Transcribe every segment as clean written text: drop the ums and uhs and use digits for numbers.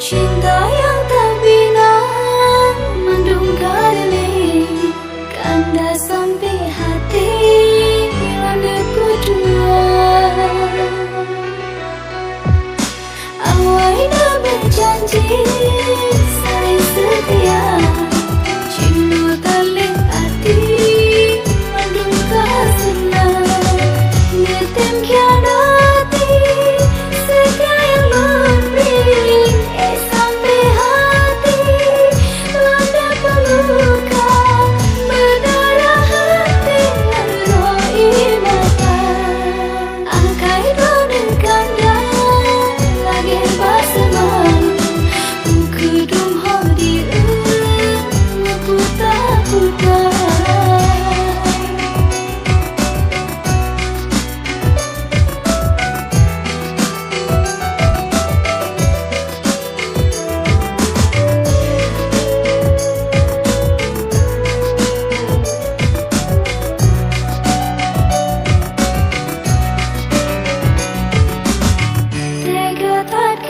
Cinta yang tak bina mendung kali kanda sampai hati mana kedua. Awal dah berjanji saling setia, cinta talik hati mendung kasihnya. Ngetem kianati setia yang lebih sampai hati landa peluka berdarah hati meroi mata. Angkai donen kanda lagi bersama kedung hodi putar-putar. Tak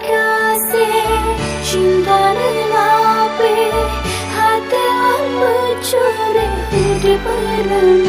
kasih cinta lelapi hati mencuri di perang.